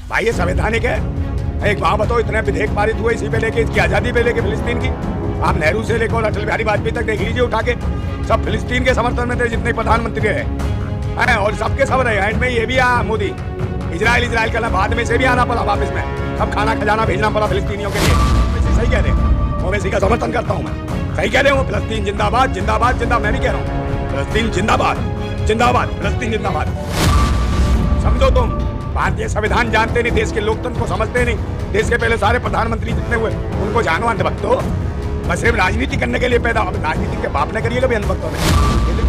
भाई ये संवैधानिक है? एक बात बताओ, इतने विधेयक पारित हुए इसी पे लेके, इसकी आजादी पे लेके, फिलिस्तीन की। आप नेहरू से लेकर अटल बिहारी वाजपेयी तक देख लीजिए उठा के, सब फिलिस्तीन के समर्थन में थे जितने प्रधानमंत्री रहे, और सबके सब रहे। एंड में ये भी आया मोदी, इजराइल करना बाद में से भी आना पड़ा वापस में, सब खाना खजाना भेजना पड़ा फिलिस्तीनियों के लिए। वैसे सही कह रहे हैं, ओवैसी का समर्थन करता हूँ मैं, सही कह रहे हो। फिलिस्तीन जिंदाबाद जिंदाबाद जिंदाबाद, मैं भी कह रहा हूँ फिलिस्तीन जिंदाबाद जिंदाबाद, फिलिस्तीन जिंदाबाद। समझो तुम, भारतीय संविधान जानते नहीं, देश के लोकतंत्र को समझते नहीं। देश के पहले सारे प्रधानमंत्री जितने हुए उनको जानो अंधभक्त हो, बस सिर्फ राजनीति करने के लिए पैदा। अब राजनीति के बाप ने करिए कभी अंधभक्तों ने।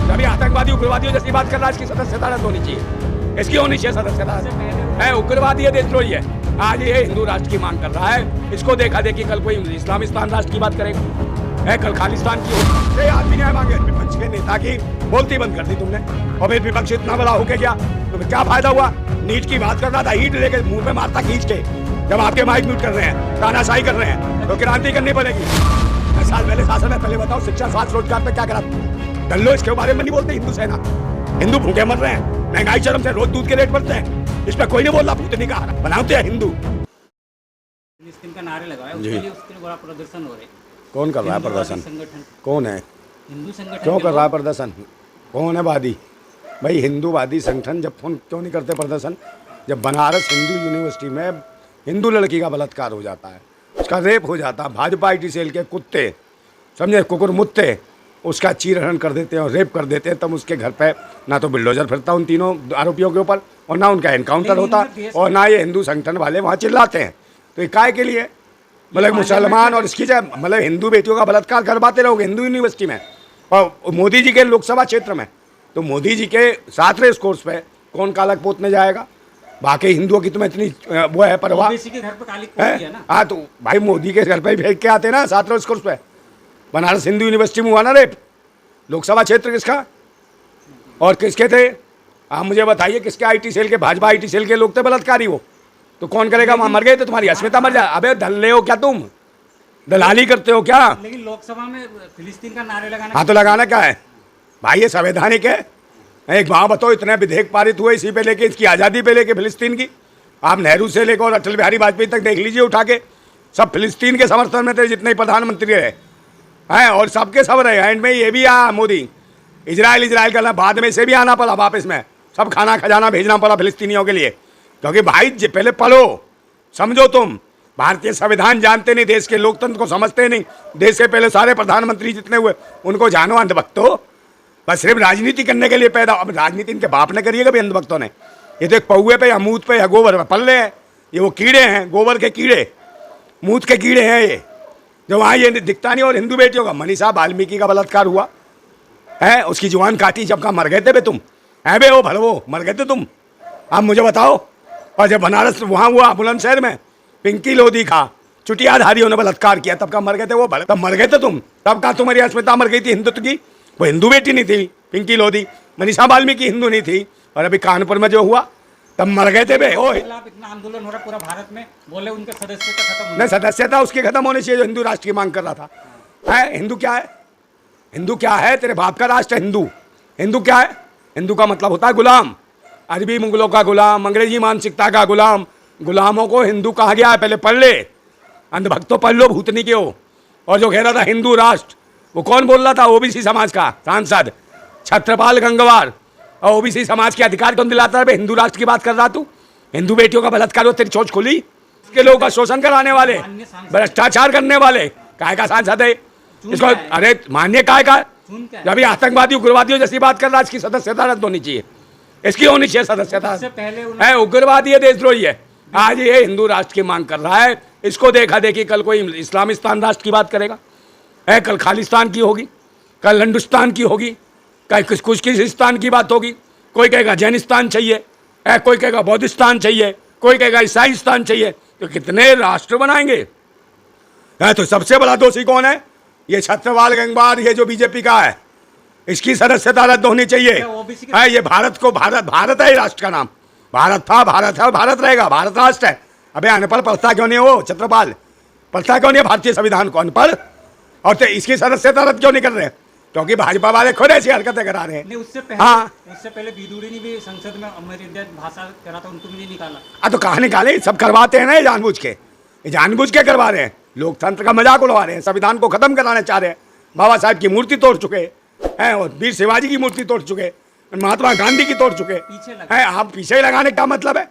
कभी आतंकवादी उग्रवादियों जैसी बात कर रहा है, इसकी सदस्यता रद्द होनी चाहिए, इसकी होनी चाहिए सदस्यता। है उग्रवादी है, देशद्रोही है। आज ये हिंदू राष्ट्र की मांग कर रहा है, इसको देखा देखी कल कोई इस्लामिस्तान राष्ट्र की बात करेगा, है कल खालिस्तान की होगी। आदमी न्याय मांगे, विपक्ष के नेता की बोलती बंद कर दी तुमने, और फिर विपक्ष इतना बड़ा होके गया तो क्या फायदा हुआ? नीट की बात कर रहा था, हीट लेके मुंह पे मारता खींच के, जब आपके माइक म्यूट कर रहे हैं, तानाशाही कर रहे हैं, तो क्रांति करनी पड़ेगी। 10 साल पहले शासन है, पहले बताओ शिक्षा, स्वास्थ्य, रोजगार पे क्या करा? डल्लो इसके बारे में नहीं बोलते। हिंदू सेना, हिंदू भूखे मर रहे हैं, महंगाई चरम से, रोज दूध के रेट बढ़ते हैं, इस पर कोई नहीं बोल रहा। भूतनी का बनाते हैं हिंदू का नारे लगाए, उसके लिए बड़ा प्रदर्शन हो रहे। कौन कर रहा है प्रदर्शन? कौन है? हिंदू संगठन। क्यों कर रहा है प्रदर्शन? कौन है वादी? भाई हिंदूवादी संगठन जब फोन क्यों नहीं करते प्रदर्शन? जब बनारस हिंदू यूनिवर्सिटी में हिंदू लड़की का बलात्कार हो जाता है, उसका रेप हो जाता है, भाजपा IT सेल के कुत्ते, समझे, कुकुर मुत्ते उसका चीरहरण कर देते हैं और रेप कर देते हैं, तब उसके घर पे ना तो बुलडोजर फिरता उन तीनों आरोपियों के ऊपर, और ना उनका एनकाउंटर होता, और ना ये हिंदू संगठन वाले वहाँ चिल्लाते हैं। तो ये काय के लिए? मतलब मुसलमान और इसकी जगह मतलब हिंदू बेटियों का बलात्कार करवाते रहोगे हिंदू यूनिवर्सिटी में, और मोदी जी के लोकसभा क्षेत्र में। तो मोदी जी के 7 रेस कोर्स पे कौन कालक पोतने जाएगा? बाकी हिंदुओं की तुम्हें इतनी वो है परवाह के घर पे कालिक पोत दिया ना। हाँ, तो भाई मोदी के घर पे भेज के आते ना 7 रेस कोर्स पे। बनारस हिंदू यूनिवर्सिटी में हुआ ना रेप, लोकसभा क्षेत्र किसका और किसके थे? आप मुझे बताइए, किसके IT सेल के, भाजपा IT सेल के लोग थे बलात्कारी वो? तो कौन करेगा? वहाँ मर गए तो तुम्हारी अस्मिता मर जाए। अबे दल्ले हो क्या तुम? दलाली करते हो क्या? लेकिन लोकसभा में फिलिस्तीन का नारे लगाना, हाँ तो लगाना क्या है भाई? ये संवैधानिक है? एक बात बताओ, इतने विधेयक पारित हुए इसी पे लेके, इसकी आज़ादी पे लेके, फिलिस्तीन की। आप नेहरू से लेकर अटल बिहारी वाजपेयी तक देख लीजिए उठा के, सब फिलिस्तीन के समर्थन में थे जितने प्रधानमंत्री रहे, हैं, और सबके सब रहे। एंड में ये भी आया मोदी, इजराइल करना बाद में से भी आना पड़ा वापस में, सब खाना खजाना भेजना पड़ा फिलिस्तीनियों के लिए। क्योंकि भाई पहले पढ़ो, समझो तुम, भारतीय संविधान जानते नहीं, देश के लोकतंत्र को समझते नहीं। देश के पहले सारे प्रधानमंत्री जितने हुए उनको जानो अंधभक्तों, बस सिर्फ राजनीति करने के लिए पैदा। अब राजनीति इनके बाप ने करिए कभी अंधभक्तों ने। ये तो एक पौए पे या मूत पे या गोबर पे पल रहे हैं, ये वो कीड़े हैं, गोबर के कीड़े, मूत के कीड़े हैं ये, जो वहाँ ये दिखता नहीं। और हिंदू बेटियों का, मनीषा वाल्मीकि का बलात्कार हुआ है, उसकी जुबान काटी जब का मर गए थे बे तुम, है बे वो भलवो, मर गए थे तुम, आप मुझे बताओ। और जब बनारस वहाँ हुआ बुलंदशहर में, पिंकी लोधी का चुटियाधारियों ने बलात्कार किया, तब का मर गए थे वो, तब मर गए थे तुम, तब का तुम्हारी अस्मिता मर गई थी हिंदुत्व की। वो हिंदू बेटी नहीं थी पिंकी लोधी, मनीषा वाल्मीकि हिंदू नहीं थी। और अभी कानपुर में जो हुआ तब मर गए थे बे। ओ इतना आंदोलन हो रहा पूरा भारत में, बोले उनके सदस्यता खत्म, नहीं सदस्यता उसकी खत्म होनी चाहिए जो हिंदू राष्ट्र की मांग कर रहा था। है हिंदू क्या है? हिंदू क्या है? तेरे बाप का राष्ट्र है हिंदू। हिंदू क्या है? हिंदू का मतलब होता है गुलाम, अरबी मुगलों का गुलाम, अंग्रेजी मानसिकता का गुलाम। गुलामों को हिंदू कहा गया है, पहले पढ़ ले, अंधभक्तों पढ़ लो, भूतनी के हो। और जो कह रहा था हिंदू राष्ट्र, वो कौन बोल रहा था? OBC समाज का सांसद छत्रपाल गंगवार, और OBC समाज के अधिकार कौन दिलाता है? हिंदू राष्ट्र की बात कर रहा तू? हिंदू बेटियों का बलात्कार हो, तेरी सोच खुली? इसके लोगों का शोषण कराने वाले, भ्रष्टाचार करने वाले, काय का सांसद है इसको? अरे मान्य काय का? जब आतंकवादी उग्रवादियों जैसी बात कर रहा है, इसकी सदस्यता रद्द होनी चाहिए, इसकी होनी चाहिए सदस्यता। है उग्रवादी है, देशद्रोही है। आज ये हिंदू राष्ट्र की मांग कर रहा है, इसको देखा देखी कल कोई इस्लामिस्तान राष्ट्र की बात करेगा, है कल खालिस्तान की होगी, कल हिंदुस्तान की होगी, कल कुछ किस्तान की बात होगी। कोई कहेगा जैनिस्तान चाहिए, है कोई कहेगा बौद्धिस्तान चाहिए, कोई कहेगा ईसाईस्तान चाहिए। तो कितने राष्ट्र बनाएंगे? है तो सबसे बड़ा दोषी कौन है? ये छत्रपाल गंगवार, ये जो बीजेपी का है, इसकी सदस्यता रद्द होनी चाहिए। है ये भारत को, भारत है राष्ट्र का नाम, भारत था, भारत है और भारत रहेगा, भारत राष्ट्र है। अबे अनपढ़ पढ़ता क्यों नहीं हो छत्रपाल? पढ़ता क्यों नहीं है भारतीय संविधान को? अनपढ़। और तो इसकी सदस्यता रद्द क्यों नहीं कर रहे? क्योंकि भाजपा वाले खुद ऐसी हरकतें करा रहे हैं। नहीं, उससे पहले बीदुड़ी ने भी संसद में अमर भाषा करा था, उनको भी नहीं निकाला। तो कहाँ निकाले? सब करवाते हैं ना ये जानबूझ के, ये जानबूझ के करवा रहे हैं। लोकतंत्र का मजाक उड़वा रहे हैं, संविधान को खत्म कराना चाह रहे हैं। बाबा साहब की मूर्ति तोड़ चुके हैं और वीर शिवाजी की मूर्ति तोड़ चुके, महात्मा गांधी की तोड़ चुके हैं। आप पीछे लगाने का मतलब है?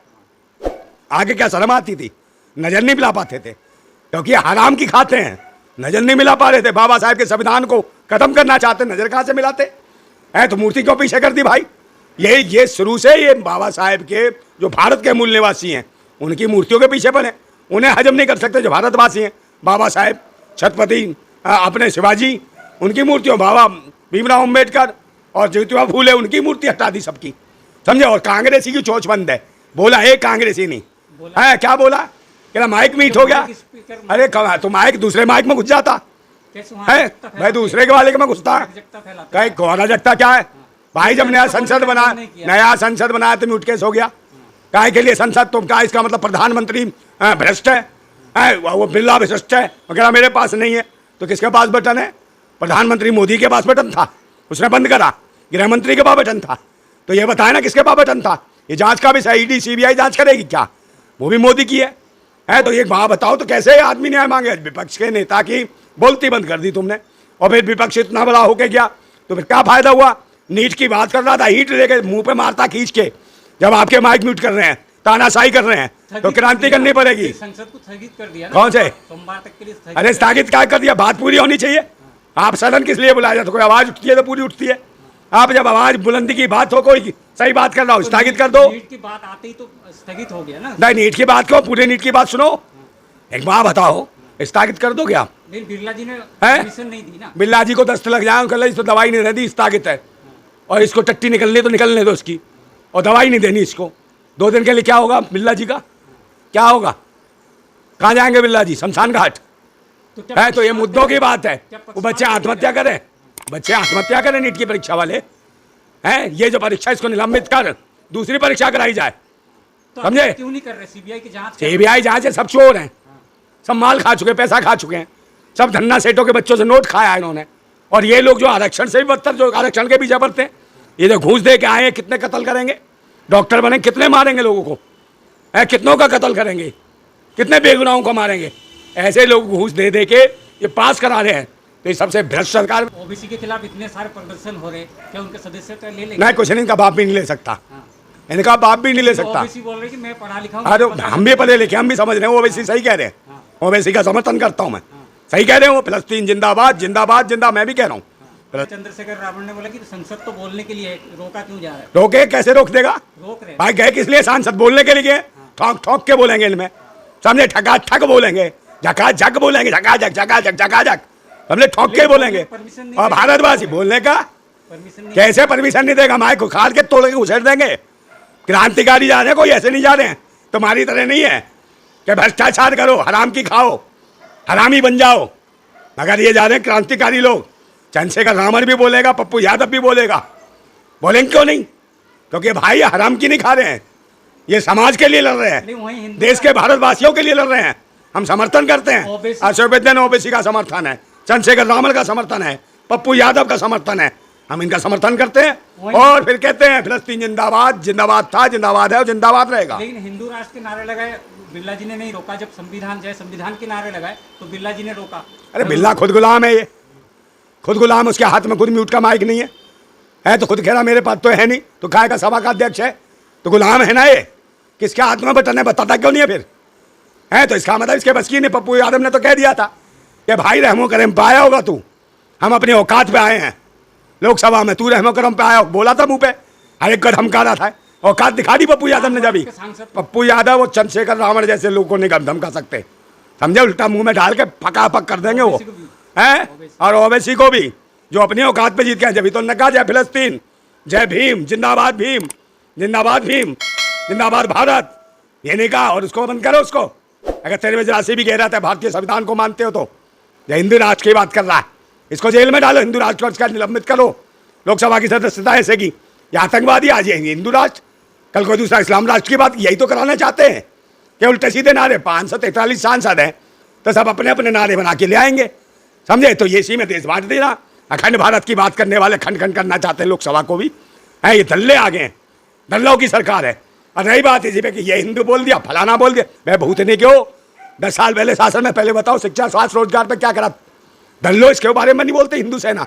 आगे क्या शर्म आती थी? नजर नहीं मिला पाते थे क्योंकि हराम की खाते हैं, नजर नहीं मिला पा रहे थे। बाबा साहब के संविधान को खत्म करना चाहते, नजर कहाँ से मिलाते हैं? तो मूर्ति क्यों पीछे कर दी भाई? ये शुरू से ये बाबा साहब के जो भारत के मूल निवासी हैं उनकी मूर्तियों के पीछे पड़े। उन्हें हजम नहीं कर सकते जो भारतवासी हैं। बाबा साहब, छत्रपति अपने शिवाजी, उनकी मूर्तियों, बाबा भीमराव अम्बेडकर और ज्योतिबा फूले, उनकी मूर्ति हटा दी सबकी, समझे। और कांग्रेसी की चोंच बंद है। बोला एक कांग्रेसी नहीं है, क्या बोला? क्या माइक मीट हो गया? अरे तो माइक दूसरे माइक में घुस जाता है भाई, दूसरे के वाले के में घुसता। कहीं कोहरा जगता क्या है भाई? जब नया संसद बनाया तो म्यूट केस हो गया। काय के लिए संसद? तुम क्या इसका मतलब प्रधानमंत्री भ्रष्ट है, वो बिल्ला भ्रष्ट है वगैरह? मेरे पास नहीं है तो किसके पास बटन है? प्रधानमंत्री मोदी के पास बटन था, उसने बंद करा। गृह मंत्री के पास बटन था, तो ये बताया ना किसके पास बटन था? ये जांच का भी ईडी सीबीआई जांच करेगी क्या? वो भी मोदी की है तो एक बात बताओ, तो कैसे आदमी न्याय मांगे? विपक्ष के नेता की बोलती बंद कर दी तुमने, और फिर विपक्ष इतना बड़ा होके गया तो फिर क्या फायदा हुआ? नीट की बात कर रहा था, हीट लेके मुंह पे मारता खींच के, जब आपके माइक म्यूट कर रहे हैं, तानाशाही कर रहे हैं, तो क्रांति करनी पड़ेगी। संसद को स्थगित कर दिया। कौन से? सोमवार तक के लिए। अरे स्थगित क्या कर दिया? बात पूरी होनी चाहिए। आप सदन किस लिए बुलाया जाता? कोई आवाज उठती है तो पूरी उठती है। आप जब आवाज बुलंदी की बात हो, कोई सही बात कर रहा हो, स्थगित कर दो। नीट की बात आते ही तो स्थगित हो गया ना। नहीं, नीट की बात क्यों? पूरे नीट की बात सुनो। एक बात बताओ, स्थगित कर दोगे आप? नहीं, बिरला जी ने परमिशन नहीं दी ना। बिरला जी को दस्त लग जाए, कल इसको दवाई नहीं दी, स्थगित है। और इसको टट्टी निकलनी तो निकलने दो इसकी, और दवाई नहीं देनी इसको। 2 दिन के लिए क्या होगा बिरला जी का? क्या होगा? कहाँ जाएंगे बिरला जी? शमशान घाट है। तो ये मुद्दों की बात है। वो बच्चे आत्महत्या करें, बच्चे आत्महत्या करें नीट की परीक्षा वाले हैं। ये जो परीक्षा, इसको निलंबित कर, दूसरी परीक्षा कराई जाए, समझे? क्यों नहीं कर रहे? सीबीआई की जांच। सीबीआई जांच है, सब चोर हैं, सब माल खा चुके, पैसा खा चुके हैं, सब धन्ना सेठों के बच्चों से नोट खाया है इन्होंने। और ये लोग जो आरक्षण से भी बदतर, जो आरक्षण के पीछे बढ़ते हैं, ये जो घूस दे के आए हैं, कितने कत्ल करेंगे? डॉक्टर बने कितने मारेंगे लोगों को? कितनों का कत्ल करेंगे? कितने बेगुनाहों को मारेंगे? ऐसे लोग घूस दे दे के ये पास करा रहे हैं। तो ये सबसे भ्रष्ट सरकार। ओबीसी के खिलाफ इतने सारे प्रदर्शन हो रहे, क्या उनके सदस्यता ले लेंगे? नहीं, कुछ नहीं, इनका बाप भी नहीं ले सकता। इनका बाप भी नहीं ले सकता। ओबीसी बोल रहे कि मैं पढ़ा लिखा हूं। अरे हम भी पढ़े लिखे, हम भी समझ रहे हैं। ओबीसी सही कह रहे हैं, ओबीसी का समर्थन करता हूं मैं। सही कह रहे हो, फिलिस्तीन जिंदाबाद, जिंदाबाद, जिंदा। मैं भी कह रहा हूँ। चंद्रशेखर रावण ने बोला कि संसद तो बोलने के लिए रोका क्यों जा रहा है? रोके? कैसे रोक देगा? रोक रहे भाई, गए किस लिए? सांसद बोलने के लिए। ठोक ठोक के बोलेंगे इनमें, सामने ठगा ठग बोलेंगे, झका झक बोलेंगे, झका झक झका झक झका झक, हमने ठोक के बोलेंगे। और भारतवासी बोलने का कैसे परमिशन नहीं देगा? माइक उखाड़ के तोड़ के उछेड़ देंगे। क्रांतिकारी जा रहे हैं, कोई ऐसे नहीं जा रहे हैं, तुम्हारी तरह नहीं है कि भ्रष्टाचार करो, हराम की खाओ, हरामी बन जाओ। मगर ये जा रहे हैं क्रांतिकारी लोग। चंद्रशेखर रावण भी बोलेगा, पप्पू यादव भी बोलेगा। बोलेंगे क्यों नहीं? क्योंकि भाई हराम की नहीं खा रहे हैं, ये समाज के लिए लड़ रहे हैं, देश के भारतवासियों के लिए लड़ रहे हैं। हम समर्थन करते हैं। अशोकबेद्दन ओबीसी का समर्थन है, चंद्रशेखर रावण का समर्थन है, पप्पू यादव का समर्थन है। हम इनका समर्थन करते हैं और फिर कहते हैं फिलिस्तीन जिंदाबाद, जिंदाबाद था, जिंदाबाद है और जिंदाबाद रहेगा। लेकिन हिंदू राष्ट्र के नारे लगाए बिरला जी ने नहीं रोका। जब संविधान जय संविधान के नारे लगाए तो बिरला जी ने रोका। अरे बिरला खुद गुलाम है, ये खुद गुलाम, उसके हाथ में खुद म्यूट का माइक नहीं है तो खुद कह रहा मेरे पास तो है नहीं, तो काय का सभा का अध्यक्ष है, तो गुलाम है ना ये। किसके हाथ में बटन है? बताता क्यों नहीं है फिर? तो इसका मतलब इसके बस की नहीं। पप्पू यादव ने तो कह दिया था कि भाई रहमो करम पे आया होगा तू, हम अपने औकात पे आए हैं लोकसभा में, तू रहमो करम पे आया, बोला था मुंह पे, हर एक का धमका रहा था। औकात दिखा दी पप्पू यादव ने। जब पप्पू यादव और चंद्रशेखर रावण जैसे लोगों को नहीं धमका सकते, समझे? उल्टा मुंह में डाल के पकापक कर देंगे वो हैं। और ओबीसी को भी, जो अपनी औकात पे जीत गए। जब तो नका जय फिलिस्तीन, जय भीम, जिंदाबाद भीम, जिंदाबाद भीम, जिंदाबाद भारत, ये नहीं कहा। और उसको बंद करो उसको। अगर तेरे में जरा से भी कह रहा था भारतीय संविधान को मानते हो तो ये हिंदू राष्ट्र की बात कर रहा है, इसको जेल में डालो, हिंदू राष्ट्र का निलंबित करो, लोकसभा की सदस्यता ऐसे की। ये आतंकवादी आज ये हिंदू राष्ट्र, कल कोई दूसरा इस्लाम राष्ट्र की बात, यही तो कराना चाहते हैं कि उल्टे सीधे नारे। 543 सांसद हैं तो सब अपने अपने नारे बना के ले आएंगे, समझे? तो ये इसी में देश बांट देना। अखंड भारत की बात करने वाले खंड खंड करना चाहते हैं लोकसभा को भी है। ये दल्ले आ गए हैं, दल्लों की सरकार है। और रही बात इसी पे कि ये हिंदू बोल दिया, फलाना बोल दिया, मैं भूतने क्यों 10 साल पहले शासन में पहले बताओ शिक्षा स्वास्थ्य रोजगार पे क्या करा? दल्लो इसके बारे में नहीं बोलते। हिंदू सेना,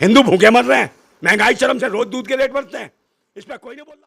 हिंदू भूखे मर रहे हैं, महंगाई चरम से, रोज दूध के रेट बढ़ते हैं, इस पर कोई नहीं बोल रहा।